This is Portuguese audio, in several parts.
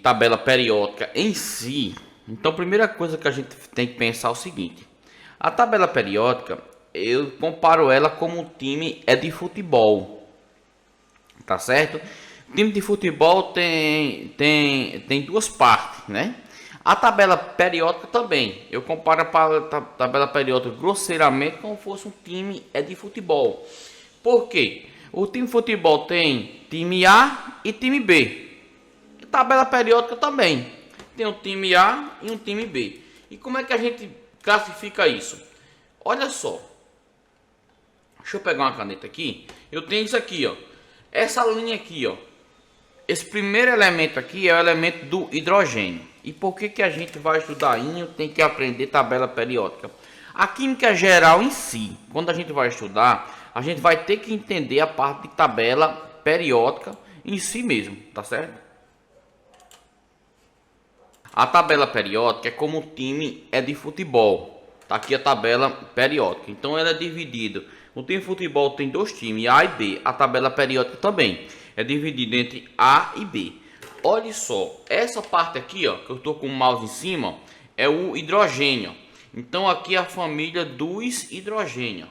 tabela periódica em si, então a primeira coisa que a gente tem que pensar é o seguinte: a tabela periódica, eu comparo ela como um time de futebol, tá certo? O time de futebol tem duas partes, né? A tabela periódica também, eu comparo a tabela periódica grosseiramente como fosse um time de futebol. Por quê? O time de futebol tem time A e time B. E tabela periódica também tem um time A e um time B. E como é que a gente classifica isso? Olha só. Deixa eu pegar uma caneta aqui. Eu tenho isso aqui, ó. Essa linha aqui, ó. Esse primeiro elemento aqui é o elemento do hidrogênio. E por que a gente vai estudar íon, tem que aprender tabela periódica? A química geral em si, quando a gente vai estudar, a gente vai ter que entender a parte de tabela periódica em si mesmo, tá certo? A tabela periódica é como um time de futebol. Tá aqui a tabela periódica. Então ela é dividida. O time de futebol tem dois times, A e B. A tabela periódica também é dividida entre A e B. Olha só, essa parte aqui, ó, que eu estou com o mouse em cima, é o hidrogênio. Então aqui é a família dos hidrogênios.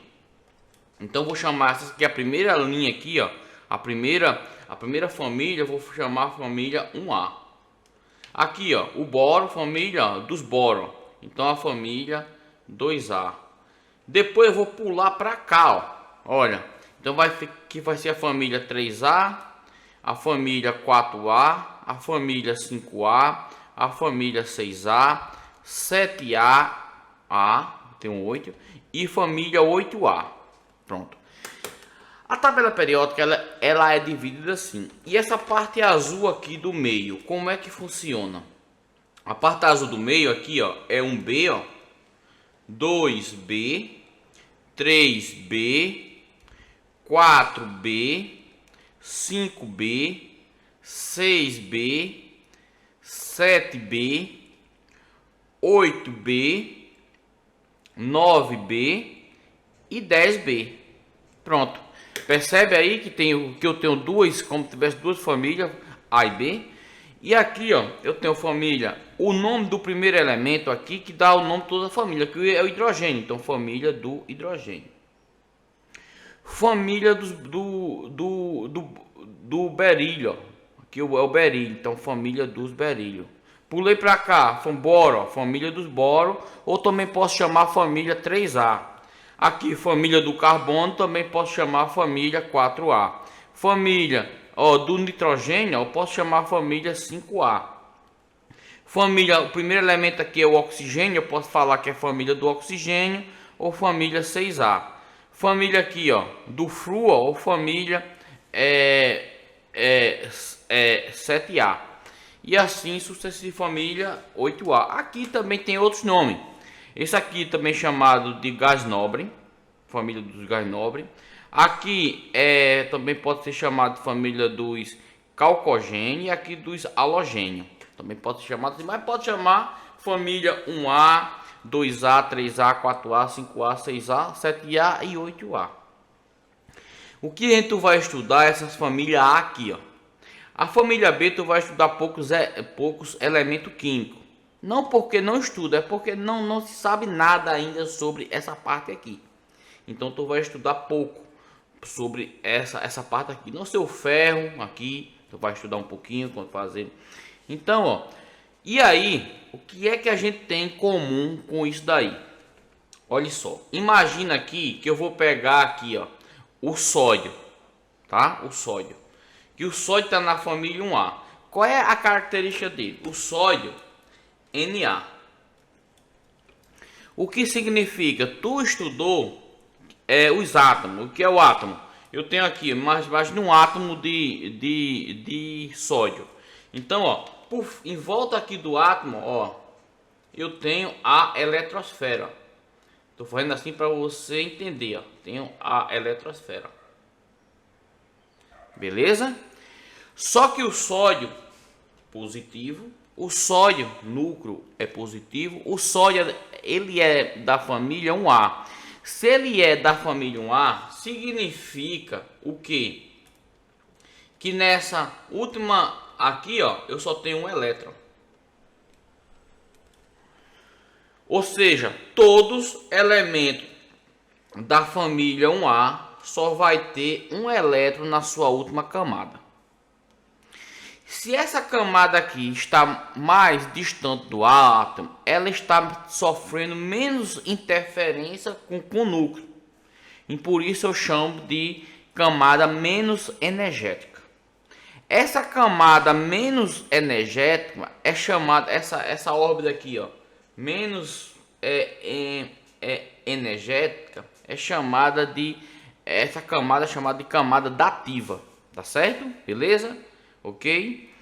Então vou chamar essa aqui a primeira linha aqui, ó, a primeira família, eu vou chamar a família 1A. Aqui, ó, o boro, família dos boro. Então a família 2A. Depois eu vou pular para cá, ó. Olha, então vai ser a família 3A, a família 4A, a família 5A, a família 6A, 7A, tem um 8 e família 8A. Pronto. A tabela periódica ela é dividida assim. E essa parte azul aqui do meio, como é que funciona? A parte azul do meio aqui, ó, é um B, ó, 2B, 3B, 4B, 5B, 6B, 7B, 8B, 9B e 10B. Pronto. Percebe aí que eu tenho duas, como se tivesse duas famílias, A e B. E aqui, ó, eu tenho família, o nome do primeiro elemento aqui que dá o nome de toda a família, que é o hidrogênio. Então, família do hidrogênio. Família do berílio, ó. Aqui é o berílio, então família dos berílios. Pulei para cá, boro, ó, família dos boro, ou também posso chamar família 3A. Aqui, família do carbono, também posso chamar família 4A. Família, ó, do nitrogênio, eu posso chamar família 5A. Família, o primeiro elemento aqui é o oxigênio, eu posso falar que é família do oxigênio ou família 6A. Família aqui, ó, do flúor ou família 7A. E assim sucessiva, família 8A. Aqui também tem outros nomes. Esse aqui também chamado de gás nobre, família dos gás nobre. Aqui também pode ser chamado de família dos calcogênios e aqui dos halogênios. Também pode ser chamado assim, mas pode chamar família 1A, 2A, 3A, 4A, 5A, 6A, 7A e 8A. O que a gente vai estudar é essas famílias A aqui, ó. A família B tu vai estudar poucos elementos químicos. Não porque não estuda, é porque não se sabe nada ainda sobre essa parte aqui. Então tu vai estudar pouco sobre essa parte aqui. No seu ferro aqui, tu vai estudar um pouquinho quando fazer. Então, ó, e aí, o que é que a gente tem em comum com isso daí? Olha só, imagina aqui que eu vou pegar aqui, ó, o sódio, tá? O sódio. Que o sódio está na família 1A. Qual é a característica dele? O sódio Na. O que significa? Tu estudou os átomos. O que é o átomo? Eu tenho aqui, imagina um átomo de sódio. Então, ó, em volta aqui do átomo, ó, eu tenho a eletrosfera. Estou fazendo assim para você entender, ó. Tenho a eletrosfera. Beleza? Só que o sódio positivo, o sódio núcleo é positivo, o sódio ele é da família 1A. Se ele é da família 1A, significa o quê? Que nessa última aqui, ó, eu só tenho um elétron. Ou seja, todos elementos da família 1A só vai ter um elétron na sua última camada. Se essa camada aqui está mais distante do átomo, ela está sofrendo menos interferência com o núcleo. E por isso eu chamo de camada menos energética. Essa camada menos energética é chamada, essa órbita aqui, ó, menos energética, é chamada de, essa camada é chamada de camada dativa, tá certo? Beleza? Ok?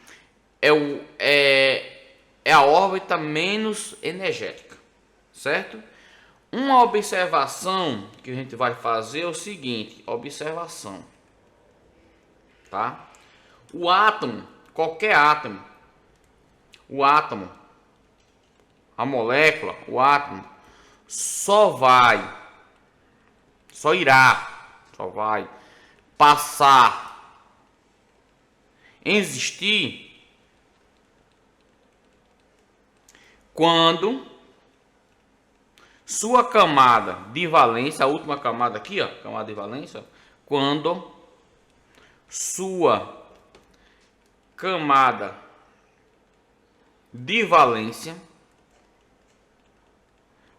É a órbita menos energética, certo? Uma observação que a gente vai fazer é o seguinte, observação, tá? O átomo, qualquer átomo, o átomo, a molécula, o átomo, só vai passar a existir quando sua camada de valência, a última camada aqui, ó, camada de valência, quando sua camada de valência,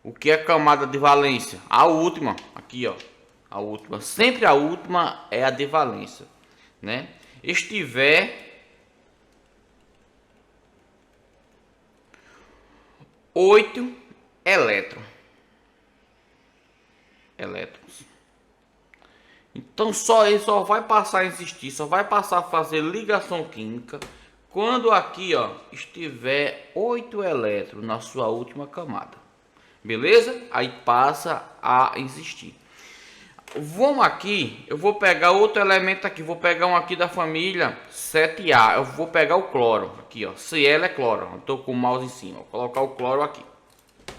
o que é camada de valência? A última, aqui, ó, a última, sempre a última é a de valência, né? Estiver 8 elétrons. Então ele só vai passar a existir, só vai passar a fazer ligação química quando aqui, ó, estiver 8 elétrons na sua última camada. Beleza? Aí passa a existir. Vamos aqui, eu vou pegar outro elemento aqui, vou pegar um aqui da família 7A, eu vou pegar o cloro aqui, ó, Cl é cloro, eu tô com o mouse em cima, vou colocar o cloro aqui. Deixa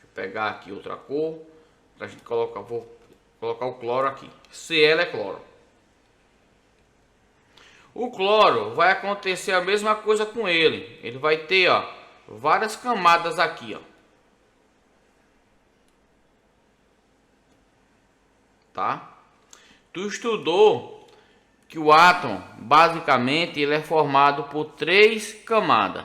eu pegar aqui outra cor, pra gente colocar, vou colocar o cloro aqui, Cl é cloro. O cloro vai acontecer a mesma coisa com ele vai ter, ó, várias camadas aqui, ó. Tá? Tu estudou que o átomo, basicamente, ele é formado por 3 camadas,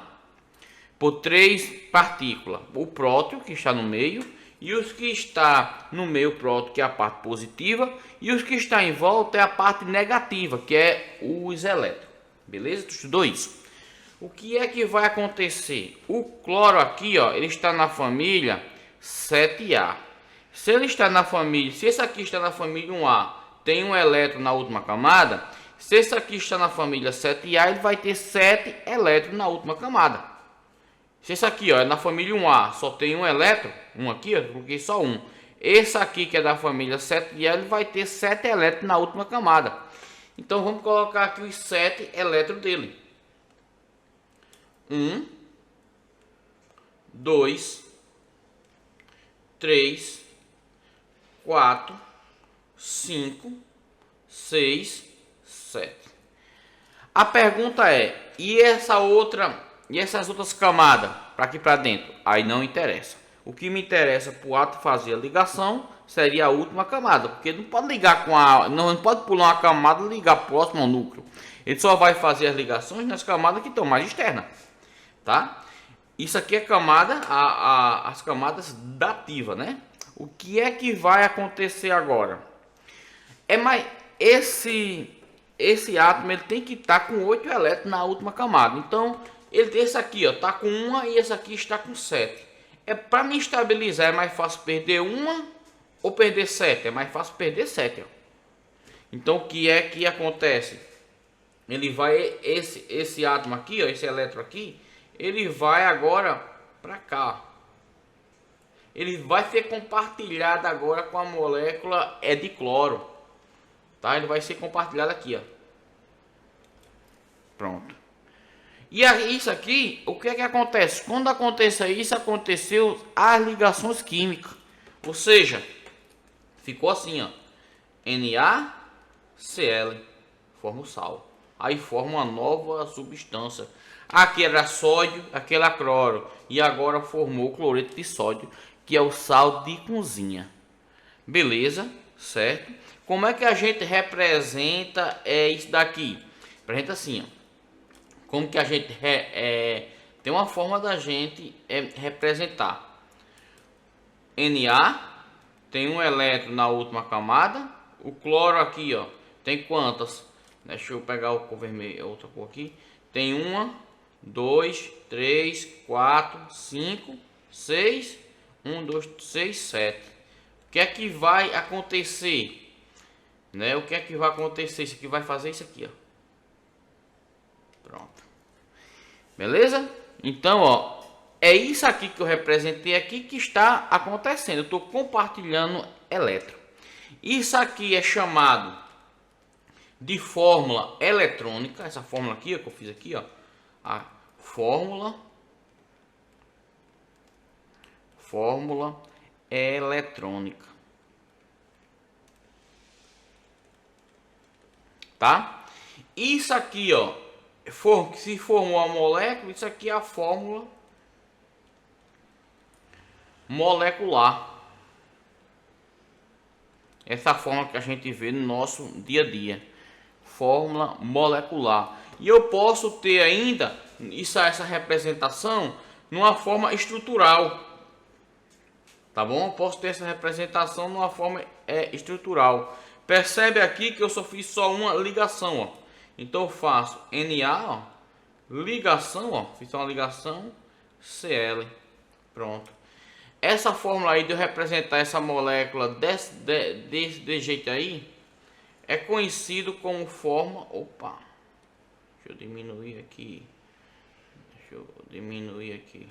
por 3 partículas. O próton, que está no meio, e os que está no meio próton, que é a parte positiva, e os que está em volta é a parte negativa, que é os elétrons. Beleza? Tu estudou isso. O que é que vai acontecer? O cloro aqui, ó, ele está na família 7A. Se ele está na família, se esse aqui está na família 1A, tem um elétron na última camada. Se esse aqui está na família 7A, ele vai ter 7 elétrons na última camada. Se esse aqui, ó, é na família 1A, só tem um elétron, um aqui, ó, coloquei só um. Esse aqui que é da família 7A, ele vai ter 7 elétrons na última camada. Então vamos colocar aqui os 7 elétrons dele. 1, 2, 3, 4, 5, 6, 7. A pergunta é: e essas outras camadas para aqui para dentro? Aí não interessa. O que me interessa para o átomo fazer a ligação seria a última camada, porque não pode ligar com não pode pular uma camada e ligar próximo ao núcleo. Ele só vai fazer as ligações nas camadas que estão mais externas, tá? Isso aqui é camada, as camadas dativas, né? O que é que vai acontecer agora? Esse átomo ele tem que estar com 8 elétrons na última camada. Então, esse aqui, ó, tá com 1 e esse aqui está com 7. Para me estabilizar, é mais fácil perder 1 ou perder 7? É mais fácil perder 7, ó. Então, o que é que acontece? Ele vai, esse átomo aqui, ó, esse elétron aqui, ele vai agora para cá. Ele vai ser compartilhado agora com a molécula de cloro, tá? Ele vai ser compartilhado aqui, ó. Pronto. E isso aqui, o que é que acontece? Quando acontece isso, aconteceu as ligações químicas. Ou seja, ficou assim, ó. NaCl, forma o sal. aí forma uma nova substância. Aqui era sódio, aquele era cloro, e agora formou cloreto de sódio, que é o sal de cozinha. Beleza, certo? Como é que a gente representa isso daqui? Representa assim, ó. Como que a gente tem uma forma da gente representar. Na tem um elétron na última camada. O cloro aqui, ó, tem quantas? Deixa eu pegar o cor vermelho, outra cor aqui. Tem 1, 2, 3, 4, 5, 6. 1, 2, 6, 7. O que é que vai acontecer? Né? O que é que vai acontecer? Isso aqui vai fazer isso aqui, ó. Pronto. Beleza? Então, ó, é isso aqui que eu representei aqui que está acontecendo. Eu estou compartilhando elétron. Isso aqui é chamado de fórmula eletrônica. Essa fórmula aqui, ó, que eu fiz aqui, ó, a fórmula eletrônica. Tá? Isso aqui, ó, se formou a molécula, isso aqui é a fórmula molecular. Essa fórmula que a gente vê no nosso dia a dia. Fórmula molecular. E eu posso ter ainda essa representação numa forma estrutural. Tá bom? Eu posso ter essa representação numa forma estrutural. Percebe aqui que eu só fiz só uma ligação, ó. Então eu faço Na, ó, ligação, ó, fiz uma ligação Cl. Pronto. Essa fórmula aí de eu representar essa molécula desse jeito aí é conhecido como forma. Opa, deixa eu diminuir aqui.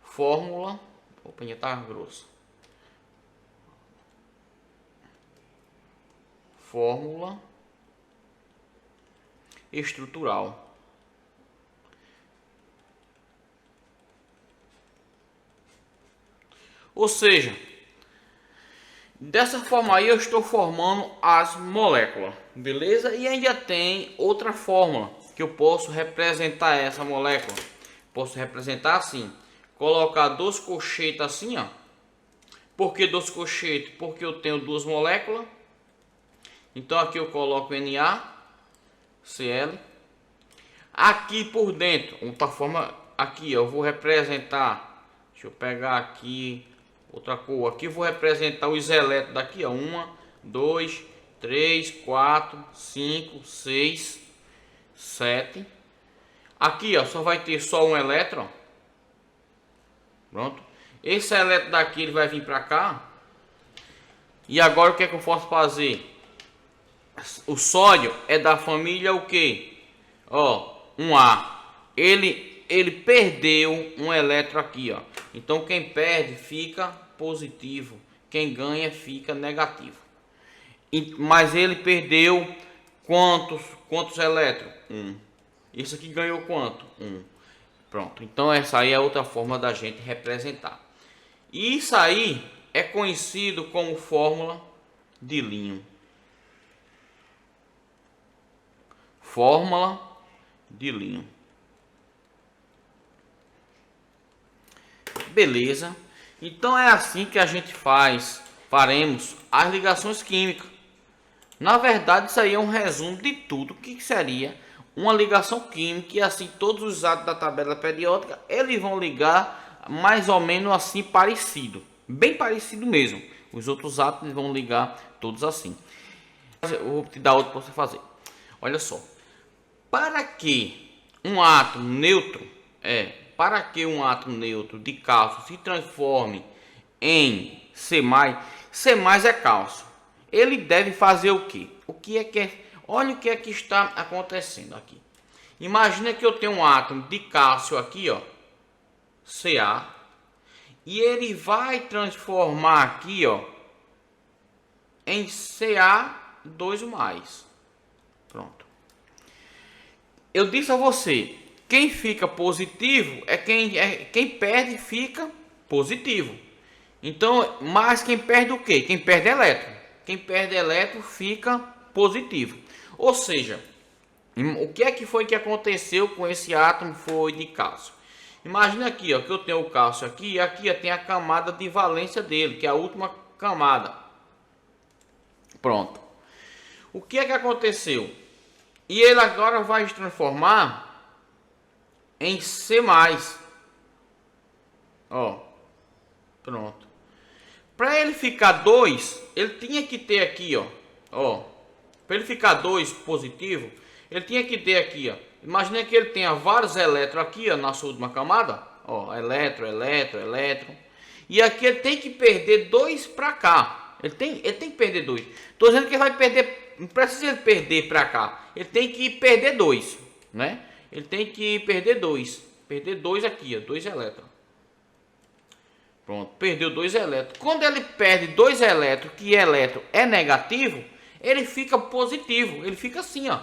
Fórmula. Opa, já tá grosso. Fórmula estrutural. Ou seja, dessa forma aí eu estou formando as moléculas, beleza? E ainda tem outra fórmula que eu posso representar essa molécula. Posso representar assim, colocar dois colchetes assim, ó. Por que dois colchetes? Porque eu tenho duas moléculas. Então aqui eu coloco NaCl. Aqui por dentro, outra forma, aqui eu vou representar. Deixa eu pegar aqui outra cor. Aqui eu vou representar os elétrons daqui, ó. 1, 2, 3, 4, 5, 6, 7. Aqui, ó, só vai ter só um elétron. Pronto. Esse elétron daqui ele vai vir para cá. E agora o que é que eu posso fazer? O sódio é da família o que? Ó, um A. Ele perdeu um elétron aqui, ó. Então quem perde fica positivo, quem ganha fica negativo. Mas ele perdeu quantos elétrons? 1. Isso aqui ganhou quanto? 1. Pronto. Então essa aí é outra forma da gente representar. E isso aí é conhecido como fórmula de Lin. Fórmula de Lin. Beleza? Então é assim que a gente faremos as ligações químicas. Na verdade, isso aí é um resumo de tudo que seria uma ligação química. E assim todos os átomos da tabela periódica eles vão ligar mais ou menos assim parecido, bem parecido mesmo. Os outros átomos vão ligar todos assim. Eu vou te dar outro para você fazer. Olha só, para que um átomo neutro de cálcio se transforme em C+, C+ é cálcio. Ele deve fazer o quê? Olha o que é que está acontecendo aqui. Imagina que eu tenho um átomo de cálcio aqui, ó, Ca, e ele vai transformar aqui, ó, em Ca2+. Pronto. Eu disse a você, quem fica positivo quem perde fica positivo. Então, mas quem perde o quê? Quem perde elétron. Quem perde elétron fica positivo. Ou seja, O que é que foi que aconteceu com esse átomo foi de cálcio? Imagina aqui, ó, que eu tenho o cálcio aqui e aqui ó, tem a camada de valência dele, que é a última camada. Pronto. O que é que aconteceu? E ele agora vai se transformar em C+. Ó, pronto. Para ele ficar 2, ele tinha que ter aqui, ó, para ele ficar 2 positivo, ele tinha que ter aqui, ó. Imagina que ele tenha vários elétrons aqui, ó, na sua última camada, ó, elétron. E aqui ele tem que perder 2 para cá. Ele tem que perder 2. Tô dizendo que ele vai perder, não precisa ele perder para cá. Ele tem que perder 2, né? Ele tem que perder 2. Perder 2 aqui, ó, 2 elétrons. Pronto, perdeu 2 elétrons. Quando ele perde 2 elétrons, que elétron é negativo, ele fica positivo. Ele fica assim, ó.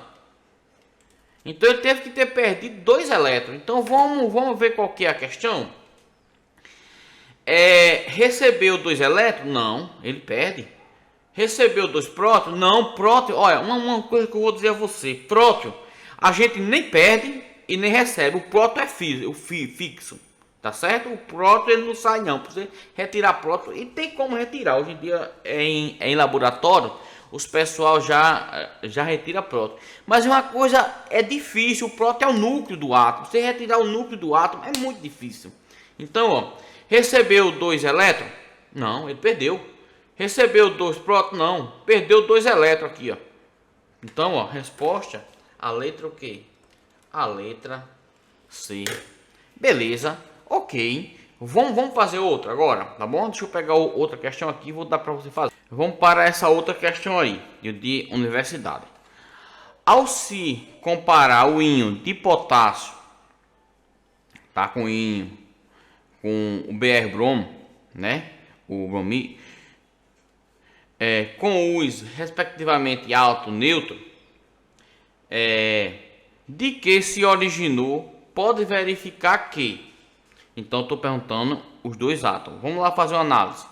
Então ele teve que ter perdido 2 elétrons. Então vamos ver qual que é a questão. Recebeu 2 elétrons? Não, ele perde. Recebeu 2 prótons? Não, próton. Olha, uma coisa que eu vou dizer a você. Próton, a gente nem perde e nem recebe. O próton é fixo. Tá certo? O próton ele não sai não. Pra você retirar próton, e tem como retirar. Hoje em dia em laboratório, os pessoal já retira próton. Mas uma coisa é difícil. O próton é o núcleo do átomo. Você retirar o núcleo do átomo é muito difícil. Então, ó, recebeu 2 elétrons? Não, ele perdeu. Recebeu 2 prótons? Não, perdeu 2 elétrons aqui, ó. Então, ó, resposta, a letra o quê? A letra C. Beleza, ok. Vamos fazer outra agora, tá bom? Deixa eu pegar outra questão aqui e vou dar para você fazer. Vamos para essa outra questão aí, de universidade. Ao se comparar o íon de potássio, tá, com o íon, com o Br bromo, né? O bromí, com os respectivamente alto, neutro, de que se originou, pode verificar que. Então estou perguntando os dois átomos. Vamos lá fazer uma análise.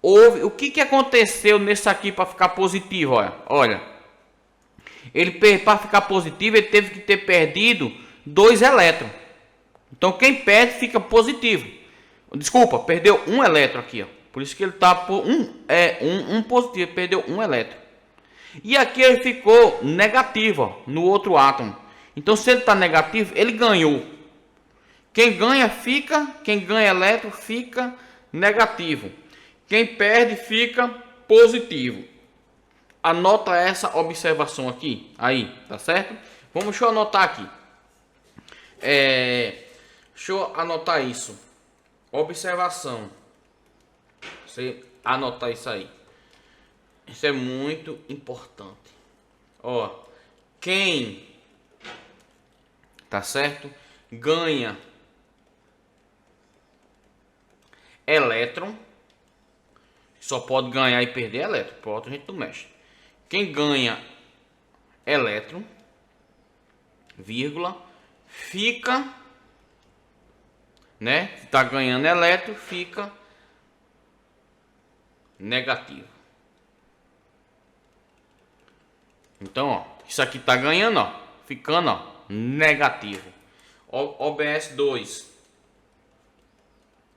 O que aconteceu nesse aqui para ficar positivo? Olha, ele para ficar positivo ele teve que ter perdido 2 elétrons. Então quem perde fica positivo. Desculpa, perdeu 1 elétron aqui, ó. Por isso que ele está por um positivo, perdeu 1 elétron. E aqui ele ficou negativo, ó, no outro átomo. Então se ele está negativo, ele ganhou. Quem ganha elétron fica negativo. Quem perde fica positivo. Anota essa observação aqui, aí, tá certo? Deixa eu anotar aqui. Deixa eu anotar isso. Observação. Você anotar isso aí. Isso é muito importante. Ó, quem, tá certo, ganha elétron, só pode ganhar e perder elétron. Próton a gente não mexe. Quem ganha elétron, vírgula, fica, né? Tá ganhando elétron, fica negativo. Então, ó, isso aqui tá ganhando, ó, ficando, ó, negativo. OBS 2.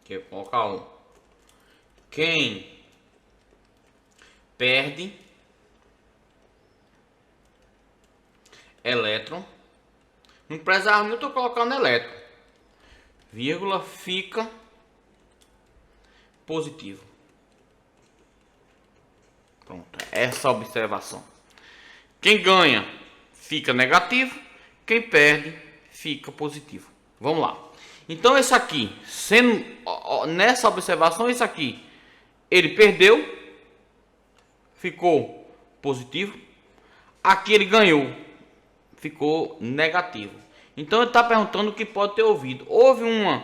Que eu vou colocar 1. Quem perde elétron, não precisava nem eu tô colocando elétron, vírgula, fica positivo. Pronto, essa observação. Quem ganha fica negativo, quem perde fica positivo. Vamos lá. Então esse aqui, sendo nessa observação, esse aqui ele perdeu, ficou positivo. Aqui ele ganhou, ficou negativo. Então ele está perguntando o que pode ter ouvido. Houve uma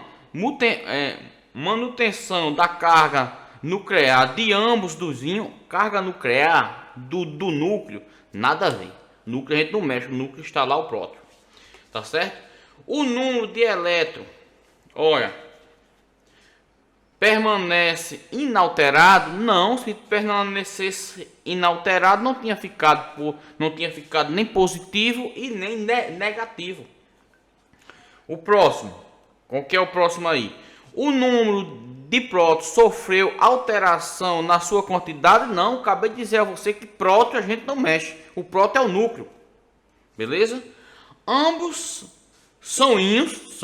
manutenção da carga nuclear de ambos dos íons. Carga nuclear do núcleo, nada a ver. Núcleo a gente não mexe, o núcleo está lá o próton. Tá certo? O número de elétrons, olha, permanece inalterado? Não, se permanecesse inalterado, não tinha ficado nem positivo e nem negativo. O próximo, qual que é o próximo aí? O número de prótons sofreu alteração na sua quantidade? Não, acabei de dizer a você que próton a gente não mexe. O próton é o núcleo, beleza? Ambos são íons,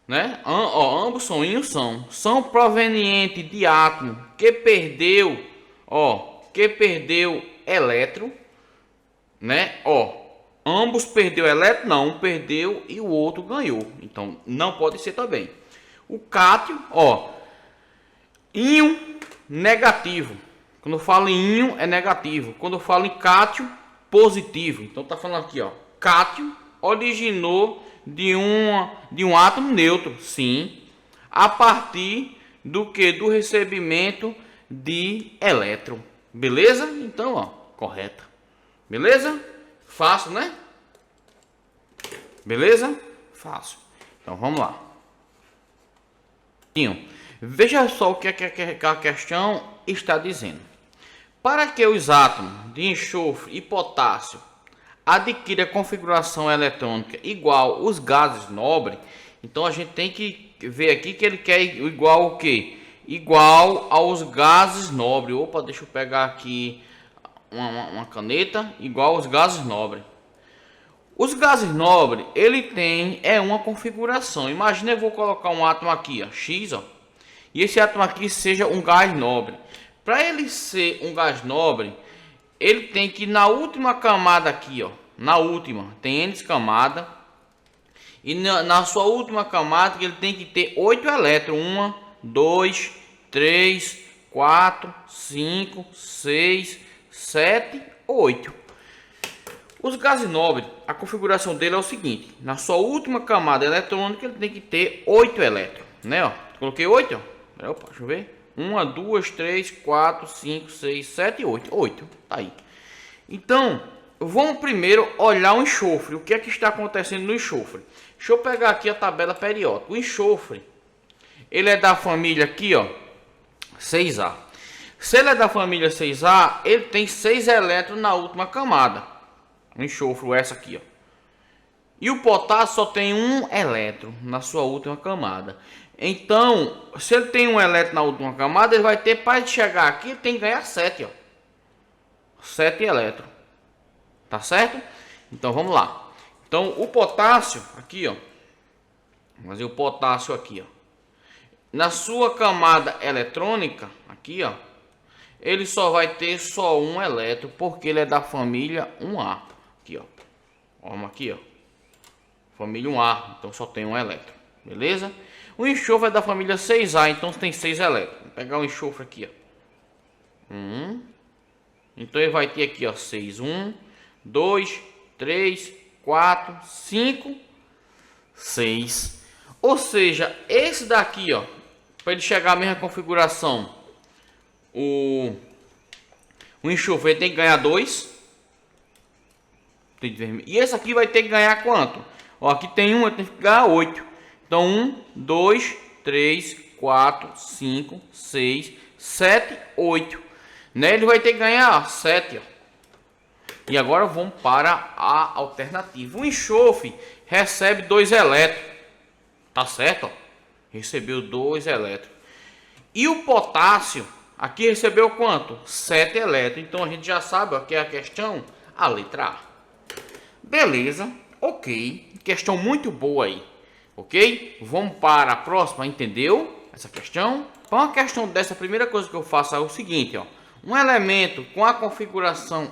né? Ambos são íons, são provenientes de átomo que perdeu, elétron, né? Ambos perdeu elétron, não, um perdeu e o outro ganhou. Então não pode ser também. O cátio, íon negativo. Quando eu falo em íon é negativo. Quando eu falo em cátio, positivo. Então tá falando aqui, cátio originou de um átomo neutro, sim, a partir do que? Do recebimento de elétron. Beleza? Então, correta. Beleza? Fácil, né? Beleza? Fácil. Então vamos lá. Veja só o que a questão está dizendo. Para que os átomos de enxofre e potássio adquiram a configuração eletrônica igual os gases nobres, então a gente tem que ver aqui que ele quer igual o quê? Igual aos gases nobres. Opa, deixa eu pegar aqui uma caneta. Igual aos gases nobres. Os gases nobres, ele tem uma configuração. Imagina, eu vou colocar um átomo aqui, X, e esse átomo aqui seja um gás nobre. Para ele ser um gás nobre, ele tem que ir na última camada aqui, na última, tem N camadas. E na sua última camada ele tem que ter 8 elétrons. 1, 2, 3, 4, 5, 6, 7, 8. Os gases nobres, a configuração dele é o seguinte: na sua última camada eletrônica ele tem que ter 8 elétrons, né? Coloquei 8, opa, deixa eu ver. 1, 2, 3, 4, 5, 6, 7, 8. 8, tá aí. Então, vamos primeiro olhar o enxofre. O que é que está acontecendo no enxofre? Deixa eu pegar aqui a tabela periódica. O enxofre, ele é da família aqui, 6A. Se ele é da família 6A, ele tem 6 elétrons na última camada. O enxofre, essa aqui, E o potássio só tem um elétron na sua última camada. Então, se ele tem um elétron na última camada, ele vai ter, para chegar aqui, ele tem que ganhar 7, 7 elétrons. Tá certo? Então, vamos lá. Então, o potássio, aqui, vamos fazer o potássio aqui, na sua camada eletrônica, aqui, ele só vai ter só um elétron, porque ele é da família 1A. Aqui, vamos aqui, família 1A, então só tem um elétron, beleza? O enxofre é da família 6A, então tem 6 elétrons. Vou pegar o enxofre aqui, então ele vai ter aqui, 6, 1, 2, 3, 4, 5, 6. Ou seja, esse daqui, para ele chegar à mesma configuração, o enxofre tem que ganhar 2. E esse aqui vai ter que ganhar quanto? Aqui tem 1, ele tem que ganhar 8. Então 1, 2, 3, 4, 5, 6, 7, 8. Né? Ele vai ter que ganhar 7. E agora vamos para a alternativa. O enxofre recebe 2 elétrons. Tá certo? Recebeu 2 elétrons. E o potássio aqui recebeu quanto? 7 elétrons. Então a gente já sabe que é a questão, a letra A. Beleza, ok. Questão muito boa aí. Ok? Vamos para a próxima, entendeu? Essa questão. Para uma questão dessa, a primeira coisa que eu faço é o seguinte, um elemento com a configuração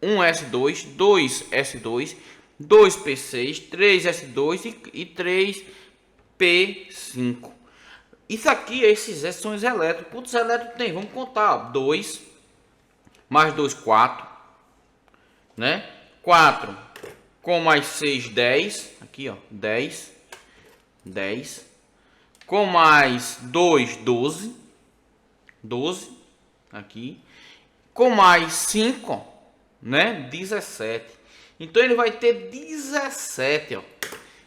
1s2, 2s2, 2p6, 3s2 e 3p5. Isso aqui, esses S são os elétrons. Quantos elétrons tem? Vamos contar. 2 mais 2, 4. Né? 4 com mais 6, 10. Aqui, 10. 10. Com mais 2, 12. 12. Aqui. Com mais 5, né? 17. Então ele vai ter 17,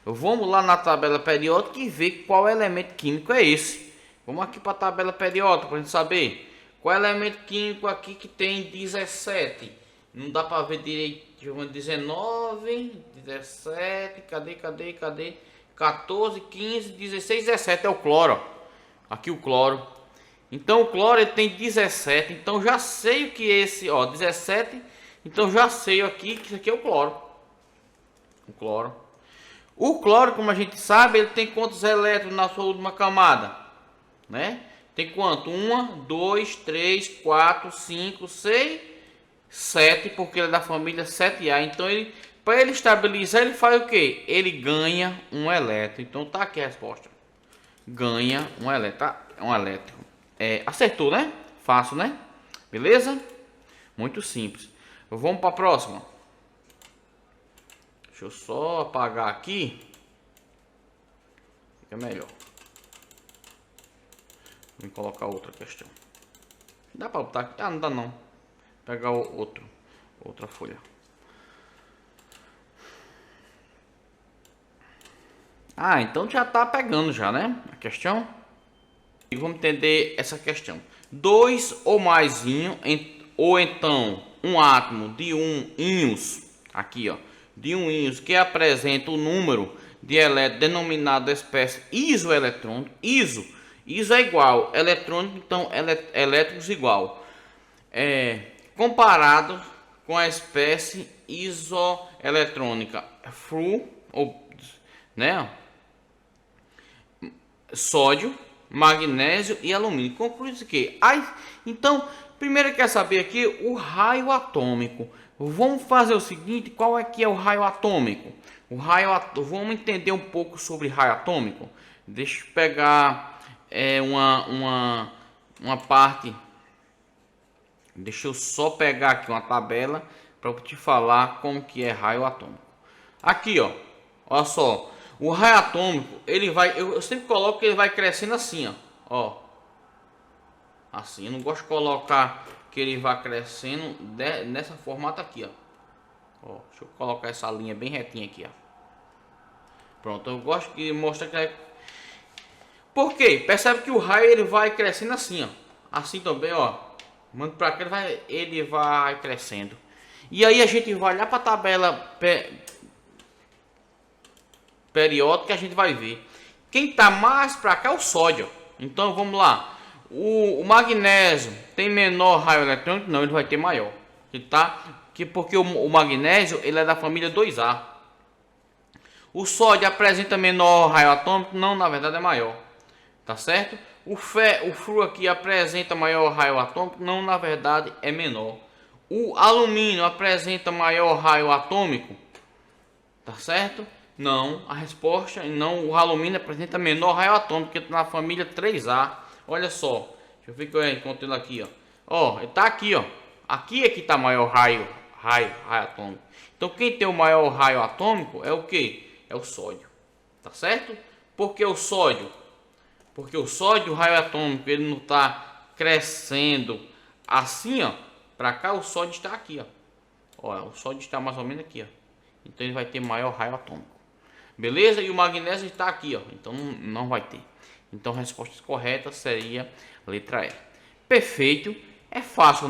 Vamos lá na tabela periódica e ver qual elemento químico é esse. Vamos aqui para a tabela periódica para a gente saber qual elemento químico aqui que tem 17. Não dá para ver direito. 19, 17, cadê? 14, 15, 16, 17 é o cloro. Aqui o cloro. Então o cloro ele tem 17. Então já sei o que é esse, ó, 17. Então já sei aqui que isso aqui é o cloro. O cloro. O cloro, como a gente sabe, ele tem quantos elétrons na sua última camada, né? Tem quanto? 1, 2, 3, 4, 5, 6, 7, porque ele é da família 7A. Então ele, para ele estabilizar, ele faz o que? Ele ganha um elétron. Então tá aqui a resposta. Ganha um elétron, tá? Um elétron. Acertou, né? Fácil, né? Beleza? Muito simples. Vamos para a próxima. Deixa eu só apagar aqui. Fica melhor. Vou colocar outra questão. Dá para botar aqui? Ah, não dá não. Pegar outra folha. Ah, então já tá pegando já, né? A questão. E vamos entender essa questão. Dois ou mais íons, ou então um átomo de íons, aqui ó, de íons que apresenta o número de elétrons denominado espécie isoeletrônico. Iso é igual, eletrônico, então elétrons igual. Comparado com a espécie isoeletrônica Flu, ou, né? Sódio, magnésio e alumínio. Conclui que então, primeiro quer saber aqui o raio atômico. Vamos fazer o seguinte, qual é que é o raio atômico? Vamos entender um pouco sobre raio atômico. Deixa eu pegar uma parte. Deixa eu só pegar aqui uma tabela para te falar como que é raio atômico. Aqui, ó, olha só. O raio atômico, ele vai, eu sempre coloco que ele vai crescendo assim, ó. Assim, eu não gosto de colocar que ele vai crescendo nessa formato aqui, ó. Deixa eu colocar essa linha bem retinha aqui, ó. Pronto, eu gosto de mostrar que é. Por quê? Percebe que o raio ele vai crescendo assim, ó. Assim também, ó. Manda para cá, ele vai crescendo. E aí a gente vai olhar para a tabela periódica, a gente vai ver. Quem está mais para cá é o sódio. Então vamos lá. O magnésio tem menor raio eletrônico? Não, ele vai ter maior. Porque o magnésio ele é da família 2A. O sódio apresenta menor raio atômico? Não, na verdade é maior. Tá certo? O flúor aqui apresenta maior raio atômico? Não, na verdade é menor. O alumínio apresenta maior raio atômico? Tá certo? Não, a resposta não. O alumínio apresenta menor raio atômico, que está na família 3A. Olha só, deixa eu ver que eu encontro ele aqui, ó. Ó, ele tá aqui, ó. Aqui é que tá maior raio atômico. Então quem tem o maior raio atômico é o que? É o sódio. Tá certo? Por que o sódio? Porque o sódio, o raio atômico, ele não está crescendo assim, ó. Para cá o sódio está aqui, ó. Ó, o sódio está mais ou menos aqui, ó. Então ele vai ter maior raio atômico. Beleza? E o magnésio está aqui, ó. Então não vai ter. Então a resposta correta seria a letra E. Perfeito. É fácil, né?